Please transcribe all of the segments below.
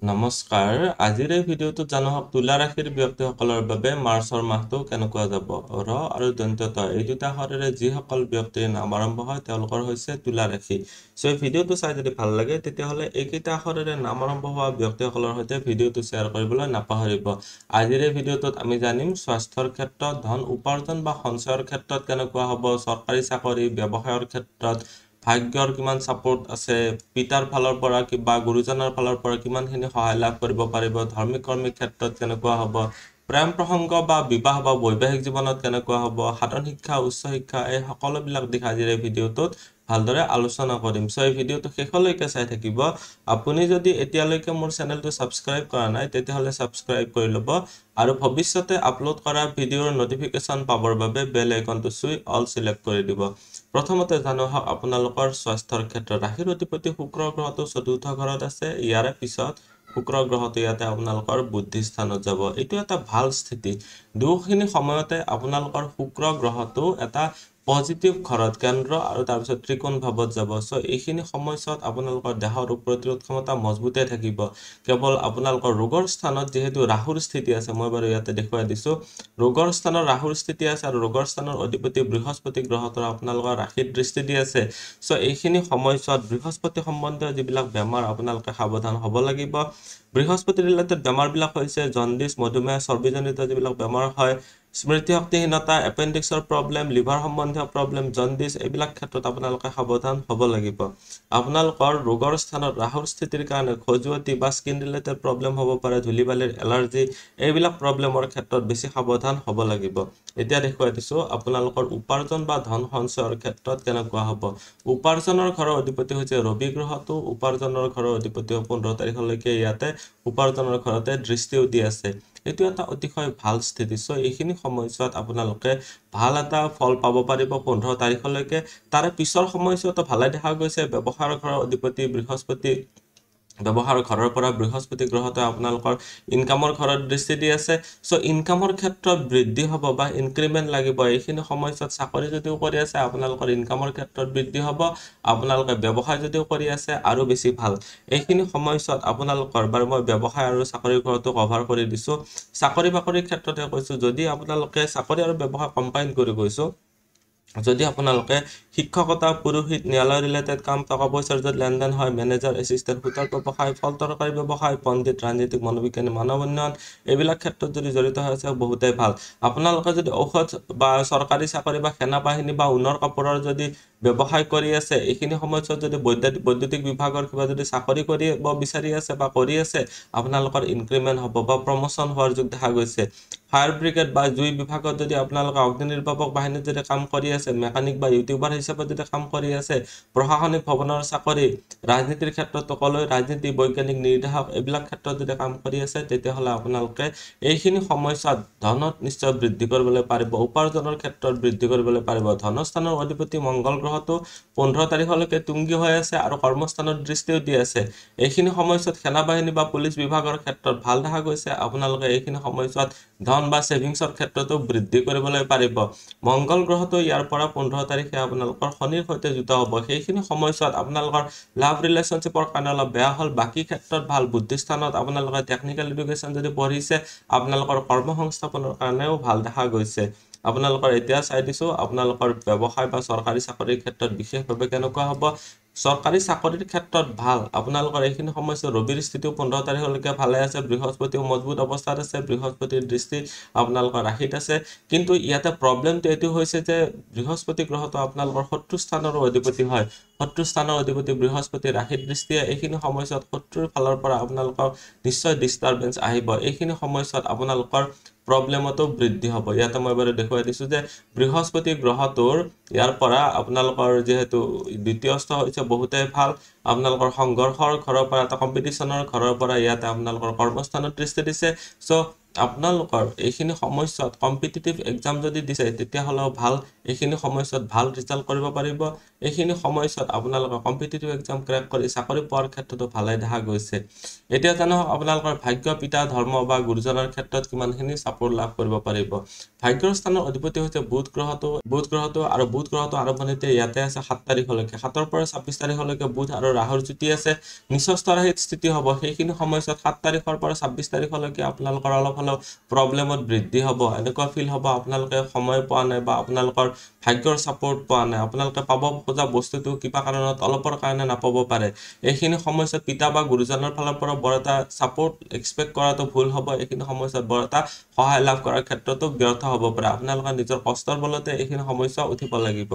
নমস্কাৰ আজিৰ এই ভিডিঅ'টো জানক তুলা ৰাশিৰ ব্যক্তিসকলৰ বাবে মাৰ্চৰ মাহটো কেনেকুৱা যাব ৰ আৰু দন্তত এই দুটা হৰেৰে যিসকল ব্যক্তিৰ নাম আৰম্ভ হয় তেওঁলোকৰ হৈছে তুলা ৰাশি সো এই ভিডিঅ'টো চাই যদি ভাল লাগে তেতিয়াহলে এইকেইটা হৰেৰে নাম আৰম্ভ হোৱা ব্যক্তিসকলৰ সৈতে ভিডিঅ'টো শ্বেয়াৰ কৰিবলৈ নাপাহৰিব আজিৰ এই ভিডিঅ'টোত আমি জানিম স্বাস্থ্যৰ ক্ষেত্ৰত ধন উপাৰ্জন বা সঞ্চয়ৰ ক্ষেত্ৰত কেনেকুৱা হ'ব চৰকাৰী চাকৰি ব্যৱসায়ৰ ক্ষেত্ৰত ভাগ্যৰ কিমান সাপোৰ্ট আছে পিতাৰ ফালৰ পৰা কিবা গুৰুজনৰ ফালৰ পৰা কিমানখিনি সহায় লাভ কৰিব পাৰিব ধাৰ্মিক কৰ্মী ক্ষেত্ৰত কেনেকুৱা হ'ব প্ৰেম প্ৰসংগ বা বিবাহ বা বৈবাহিক জীৱনত কেনেকুৱা হ'ব সাধাৰণ শিক্ষা উচ্চ শিক্ষা এই সকলোবিলাক দিশ আজিৰ এই ভিডিঅ'টোত ভালদৰে আলোচনা কৰিম সো এই ভিডিঅ'টো শেষলৈকে চাই থাকিব আপুনি যদি এতিয়ালৈকে মোৰ চেনেলটো সাবস্ক্ৰাইব কৰা নাই তেতিয়াহলে সাবস্ক্ৰাইব কৰি ল'ব আৰু ভৱিষ্যতে আপলোড কৰা ভিডিঅ'ৰ নটিফিকেশন পাবৰ বাবে বেল আইকনটো চুই অল সিলেক্ট কৰি দিব প্ৰথমতে জানো আপোনালোকৰ স্বাস্থ্যৰ ক্ষেত্ৰত ৰাশিৰ অধিপতি শুক্ৰ গ্ৰহটো চতুৰ্থ ঘৰত আছে ইয়াৰ পিছত শুক্ৰ গ্ৰহটো ইয়াতে আপোনালোকৰ বুদ্ধি স্থানত যাব এটো এটা ভাল স্থিতি দুখিনি সময়তে আপোনালোকৰ শুক্ৰ গ্ৰহটো এটা পজিটিভ ঘৰত কেন্দ্ৰ আৰু তাৰ পিছত ত্ৰিকোণ ভাৱত যাব সো এইখিনি সময়ছত আপোনালোকৰ দেহৰ ৰোগ প্ৰতিৰোধ ক্ষমতা মজবুতে থাকিব কেৱল আপোনালোকৰ ৰোগৰ স্থানত যেহেতু ৰাহুৰ স্থিতি আছে মই বাৰু ইয়াতে দেখুৱাই দিছো ৰোগৰ স্থানৰ ৰাহুৰ স্থিতি আছে আৰু ৰোগৰ স্থানৰ অধিপতি বৃহস্পতি গ্ৰহৰ আপোনালোকৰ ৰাশিত দৃষ্টি দি আছে সো এইখিনি সময়ছত বৃহস্পতি সম্বন্ধীয় যিবিলাক বেমাৰ আপোনালোকে সাৱধান হ'ব লাগিব বৃহস্পতি ৰিলেটেড বেমাৰবিলাক হৈছে জণ্ডিস মধুমেহ চৰ্বিজনিত যিবিলাক বেমাৰ হয় স্মৃতি শক্তিহীনতা এপেণ্ডিক্সৰ প্ৰবলেম লিভাৰ সম্বন্ধীয় প্ৰবলেম জণ্ডিস এইবিলাক ক্ষেত্ৰত আপোনালোকে সাৱধান হ'ব লাগিব আপোনালোকৰ ৰোগৰ স্থানত ৰাহুৰ স্থিতিৰ কাৰণে খজুৱতি বা স্কিন ৰিলেটেড প্ৰবলেম হ'ব পাৰে ধূলিবালিৰ এলাৰ্জি এইবিলাক প্ৰবলেমৰ ক্ষেত্ৰত বেছি সাৱধান হ'ব লাগিব এতিয়া দেখুৱাই দিছো আপোনালোকৰ উপাৰ্জন বা ধন সঞ্চয়ৰ ক্ষেত্ৰত কেনেকুৱা হ'ব উপাৰ্জনৰ ঘৰৰ অধিপতি হৈছে ৰবি গ্ৰহটো উপাৰ্জনৰ ঘৰৰ অধিপতি 15 তাৰিখলৈকে ইয়াতে উপাৰ্জনৰ ঘৰতে দৃষ্টিও দি আছে এটো এটা অতিশয় ভাল স্থিতি সো এইখিনি সময়ছোৱাত আপোনালোকে ভাল এটা ফল পাব পাৰিব 15 তাৰিখলৈকে তাৰে পিছৰ সময়ছোৱাত ভালে দেখা গৈছে ব্যৱসায়ৰ ঘৰৰ অধিপতি বৃহস্পতি ব্যৱহাৰ ঘৰৰ পৰা বৃহস্পতি গ্ৰহতে আপোনালোকৰ ইনকামৰ ঘৰত দৃষ্টি দি আছে সো ইনকামৰ ক্ষেত্ৰত বৃদ্ধি হ'ব বা ইনক্ৰিমেন্ট লাগিব এইখিনি সময়ছত চাকৰি যদিও কৰি আছে আপোনালোকৰ ইনকামৰ ক্ষেত্ৰত বৃদ্ধি হ'ব আপোনালোকে ব্যৱসায় যদিও কৰি আছে আৰু বেছি ভাল এইখিনি সময়ছত আপোনালোকৰ বাৰু মই ব্যৱসায় আৰু চাকৰি ঘৰটো কভাৰ কৰি দিছো চাকৰি বাকৰিৰ ক্ষেত্ৰতে কৈছো যদি আপোনালোকে চাকৰি আৰু ব্যৱসায় কম্বাইন কৰি কৈছো যদি আপোনালোকে শিক্ষকতা পুৰোহিত ন্যায়ালয় ৰিলেটেড কাম টকা পইচাৰ যত লেনদেন হয় মেনেজাৰ এসিস্ট্যান্ট হোটেল ব্যৱসায় ফল তৰকাৰী ব্যৱসায় পণ্ডিত ৰাজনীতিক মনোবিজ্ঞানী মানৱ উন্নয়ন এইবিলাক ক্ষেত্ৰত যদি জড়িত হৈ আছে বহুতেই ভাল আপোনালোকে যদি ঔষধ বা চৰকাৰী চাকৰি বা সেনা বাহিনী বা উন্নৰ কাপোৰৰ যদি ব্যৱসায় কৰি আছে এইখিনি সময়ত যদি বৈদ্যুতিক বিভাগৰ কিবা যদি চাকৰি কৰি বিচাৰি আছে বা কৰি আছে আপোনালোকৰ ইনক্ৰিমেন্ট হ'ব বা প্ৰমোশন হোৱাৰ যোগ দেখা গৈছে ফায়াৰ ব্ৰিগেড বা জুই বিভাগত যদি আপোনালোকে অগ্নিনিৰ্বাপক বাহিনীত যদি কাম কৰি আছে মেকানিক বা ইউটিউবাৰ হিচাপে যদি কাম কৰি আছে প্ৰশাসনিক ভৱনৰ চাকৰি ৰাজনীতিৰ ক্ষেত্ৰত কলৈ ৰাজনীতি বৈজ্ঞানিক নিৰ্দেশক এইবিলাক ক্ষেত্ৰত যদি কাম কৰি আছে তেতিয়াহলে আপোনালোকে এইখিনি সময়ছোৱাত ধনত নিশ্চয় বৃদ্ধি কৰিবলৈ পাৰিব উপাৰ্জনৰ ক্ষেত্ৰত বৃদ্ধি কৰিবলৈ পাৰিব ধনস্থানৰ অধিপতি মংগল গ্ৰহটো 15 তাৰিখলৈকে তুংগী হৈ আছে আৰু কৰ্মস্থানত দৃষ্টিও দি আছে এইখিনি সময়ছোৱাত সেনা বাহিনী বা পুলিচ বিভাগৰ ক্ষেত্ৰত ভাল দেখা গৈছে আপোনালোকে এইখিনি সময়ছোৱাত ধন বা সেভিংছৰ ক্ষেত্ৰতো বৃদ্ধি কৰিবলৈ পাৰিব মংগল গ্ৰহটো ইয়াৰ পৰা 15 তাৰিখে আপোনালোকৰ শনিৰ সৈতে যুক্ত হ'ব সেইখিনি সময়ছোৱাত আপোনালোকৰ লাভ ৰিলেশনশিপৰ কাৰণে অলপ বেয়া হ'ল বাকি ক্ষেত্ৰত ভাল বুদ্ধিস্থানত আপোনালোকে টেকনিক্যাল এডুকেশন যদি পঢ়িছে আপোনালোকৰ কৰ্ম সংস্থাপনৰ কাৰণেও ভাল দেখা গৈছে আপোনালোকৰ এতিয়া চাই দিছো আপোনালোকৰ ব্যৱসায় বা চৰকাৰী চাকৰিৰ ক্ষেত্ৰত বিশেষভাৱে কেনেকুৱা হ'ব চৰকাৰী চাকৰিৰ ক্ষেত্ৰত ভাল আপোনালোকৰ এইখিনি সমস্যা ৰবিৰ স্থিতিও 15 তাৰিখলৈকে ভালে আছে বৃহস্পতিও মজবুত অৱস্থাত আছে বৃহস্পতিৰ দৃষ্টি আপোনালোকৰ ৰাশিত আছে কিন্তু ইয়াতে প্ৰবলেমটো এটো হৈছে যে বৃহস্পতি গ্ৰহটো আপোনালোকৰ শত্ৰু স্থানৰ অধিপতি হয় শত্ৰু স্থানৰ অধিপতি বৃহস্পতি ৰাশিত দৃষ্টিয়ে এইখিনি সময়ছত শত্ৰুৰ ফালৰ পৰা আপোনালোকৰ নিশ্চয় ডিস্টাৰবেন্স আহিব এইখিনি সময়ছত আপোনালোকৰ প্ৰবলেমটো বৃদ্ধি হ'ব ইয়াতে মই বাৰু দেখুৱাই দিছো যে বৃহস্পতি গ্ৰহটোৰ ইয়াৰ পৰা আপোনালোকৰ যেহেতু দ্বিতীয় স্থ হৈছে বহুতে ভাল আপোনালোকৰ সংঘৰ্ষৰ ঘৰৰ পৰা এটা কম্পিটিশনৰ ঘৰৰ পৰা ইয়াতে আপোনালোকৰ কৰ্মস্থানত দৃষ্টি দিছে সো আপোনালোকৰ এইখিনি সময়ত কম্পিটিটিভ এক্সাম যদি দিছে তেতিয়াহ'লেও ভাল এইখিনি সময়ত ভাল ৰিজাল্ট কৰিব পাৰিব এইখিনি সময়ত আপোনালোকৰ কম্পিটিটিভ এক্সাম ক্ৰেক কৰি চাকৰি পোৱাৰ ক্ষেত্ৰতো ভালে দেখা গৈছে এতিয়া জানো আপোনালোকৰ ভাগ্য পিতা ধৰ্ম বা গুৰুজনৰ ক্ষেত্ৰত কিমানখিনি সাপোৰ্ট লাভ কৰিব পাৰিব ভাগ্যৰ স্থানৰ অধিপতি হৈছে বুধ গ্ৰহটো আৰু বুধ গ্ৰহটো আৰম্ভণিতে ইয়াতে আছে 7 তাৰিখলৈকে 7 ৰ পৰা 26 তাৰিখলৈকে বুধ আৰু ৰাহুৰ যুতি আছে নিচস্থ ৰাশিত স্থিতি হ'ব সেইখিনি সময়ত 7 তাৰিখৰ পৰা 26 তাৰিখলৈকে আপোনালোকৰ অলপ হলেও প্ৰবলেমত বৃদ্ধি হ'ব এনেকুৱা ফিল হ'ব আপোনালোকে সময় পোৱা নাই বা আপোনালোকৰ ভাগ্যৰ সাপোৰ্ট পোৱা নাই আপোনালোকে পাব খোজা বস্তুটো কিবা কাৰণত অলপৰ কাৰণে নাপাব পাৰে এইখিনি সময়ত পিতা বা গুৰুজনৰ ফালৰ পৰা বৰ এটা সাপোৰ্ট এক্সপেক্ট কৰাটো ভুল হ'ব এইখিনি সময়ত বৰ এটা সহায় লাভ কৰাৰ ক্ষেত্ৰতো ব্যৰ্থ হ'ব পাৰে আপোনালোকৰ নিজৰ কষ্টৰ বলতে এইখিনি সমস্যা উঠিব লাগিব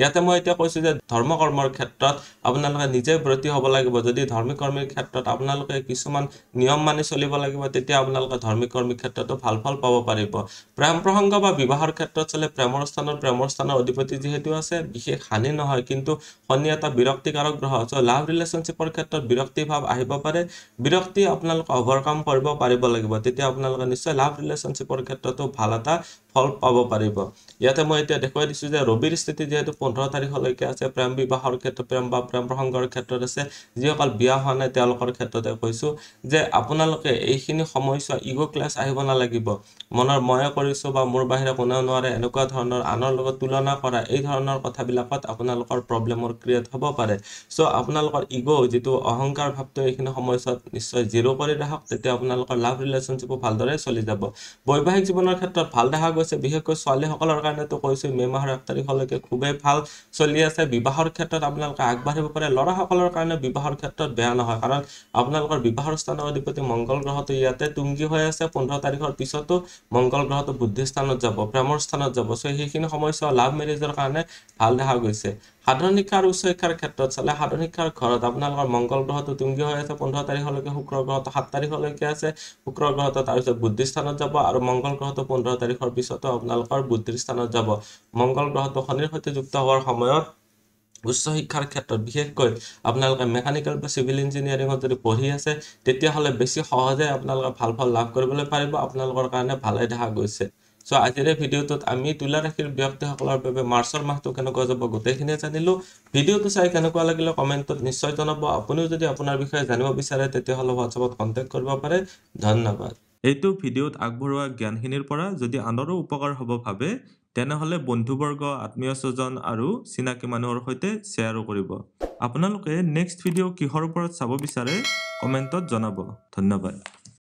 ইয়াতে মই এতিয়া কৈছো যে ধৰ্ম কৰ্মৰ ক্ষেত্ৰত আপোনালোকে নিজে ব্ৰতী হ'ব লাগিব যদি ধৰ্মিক কৰ্মীৰ ক্ষেত্ৰত আপোনালোকে কিছুমান নিয়ম মানি চলিব লাগিব তেতিয়া আপোনালোকে ধৰ্মিক কৰ্মীৰ ক্ষেত্ৰতো ভাল ফল পাব পাৰিব প্ৰেম প্ৰসংগ বা বিবাহৰ ক্ষেত্ৰত চলে প্ৰেমৰ স্থানৰ অধিপতি যেহেতু আছে বিশেষ হানি নহয় কিন্তু শনি এটা বিৰক্তিকাৰক গ্ৰহ so লাভ ৰিলেশনশ্বিপৰ ক্ষেত্ৰত বিৰক্তি ভাৱ আহিব পাৰে বিৰক্তি আপোনালোকে ওভাৰকাম কৰিব পাৰিব লাগিব তেতিয়া আপোনালোকে নিশ্চয় লাভ ৰিলেশনশ্বিপৰ ক্ষেত্ৰতো ভাল এটা ফল পাব পাৰিব ইয়াতে মই এতিয়া দেখুৱাই দিছো যে ৰবিৰ স্থিতি যেহেতু 15 তাৰিখলৈকে আছে প্ৰেম বিবাহৰ ক্ষেত্ৰত প্ৰেম প্ৰসংগৰ ক্ষেত্ৰত আছে যিসকল বিয়া হোৱা নাই তেওঁলোকৰ ক্ষেত্ৰতে কৈছো যে আপোনালোকে এইখিনি সময়ছোৱা ইগো ক্লাছ আহিব নালাগিব মনৰ ময়া কৰিছো বা মোৰ বাহিৰে কোনেও নোৱাৰে এনেকুৱা ধৰণৰ আনৰ লগত তুলনা কৰা এই ধৰণৰ কথাবিলাকত আপোনালোকৰ প্ৰবলেমৰ ক্ৰিয়েট হ'ব পাৰে সো আপোনালোকৰ ইগো যেটো অহংকাৰ ভাৱটো এইখিনি সময়ছোৱাত নিশ্চয় জিৰো কৰি ৰাখক তেতিয়া আপোনালোকৰ লাভ ৰিলেশনশ্বিপ ভালদৰে চলি যাব বৈবাহিক জীৱনৰ ক্ষেত্ৰত ভাল দেখা গৈছে বিশেষকৈ ছোৱালীসকলৰ কাৰণে তো কৈছো মে মাহৰ 1 তাৰিখলৈকে খুবেই ভাল চলি আছে বিবাহৰ ক্ষেত্ৰত আপোনালোকে আগবাঢ়িব পাৰে লৰাসকলৰ কাৰণে বিবাহৰ ক্ষেত্ৰত বেয়া নহয় কাৰণ আপোনালোকৰ বিবাহৰ স্থানৰ অধিপতি মংগল গ্ৰহটো ইয়াতে তুংগী হৈ আছে 15 তাৰিখৰ পিছতো মংগল গ্ৰহটো বুদ্ধি স্থানত যাব প্ৰেমৰ স্থানত যাব সো সেইখিনি সময়ছোৱা লাভ মেৰেজৰ কাৰণে ভাল দেখা গৈছে সাধাৰণ শিক্ষা আৰু উচ্চ শিক্ষাৰ ক্ষেত্ৰত চলে সাধাৰণ শিক্ষাৰ ঘৰত আপোনালোকৰ মংগল গ্ৰহটো তুংগী হৈ আছে 15 তাৰিখলৈকে শুক্ৰ গ্ৰহটো 7 তাৰিখলৈকে আছে শুক্ৰ গ্ৰহটো তাৰ পিছত বুদ্ধি স্থানত যাব আৰু মংগল গ্ৰহটো 15 তাৰিখৰ পিছতো আপোনালোকৰ বুদ্ধিৰ স্থানত যাব মংগল গ্ৰহটো শনিৰ সৈতে যুক্ত হোৱাৰ সময়ত উচ্চ শিক্ষাৰ ক্ষেত্ৰত বিশেষকৈ আপোনালোকে মেকানিক্যাল বা সিভিল ইঞ্জিনিয়াৰিংত যদি পঢ়ি আছে তেতিয়া হলে বেছি সহজে আপোনালোকে ভাল ফল লাভ কৰিবলৈ পাৰিব আপোনালোকৰ কাৰণে ভালে দেখা গৈছে সো আজিৰ ভিডিওটোত আমি তুলা ৰাশিৰ ব্যক্তিসকলৰ বাবে মাৰ্চৰ মাহটো কেনেকৈ যাব গোটেইখিনি জানিলো ভিডিওটো চাই কেনেকুৱা লাগিলে কমেন্টত নিশ্চয় জনাব আপুনিও যদি আপোনাৰ বিষয়ে জানিব বিচাৰে তেতিয়া হলে WhatsAppত কন্টাক্ট কৰিব পাৰে ধন্যবাদ এইটো ভিডিওত আগবঢ়োৱা জ্ঞানখিনিৰ পৰা যদি আনৰো উপকাৰ হ'ব ভাবে তেনেহলে বন্ধুবৰ্গ আত্মীয় স্বজন আৰু চিনাকি মানুহৰ সৈতে শ্বেয়াৰো কৰিব আপোনালোকে নেক্সট ভিডিও কিহৰ ওপৰত চাব বিচাৰে কমেন্টত জনাব ধন্যবাদ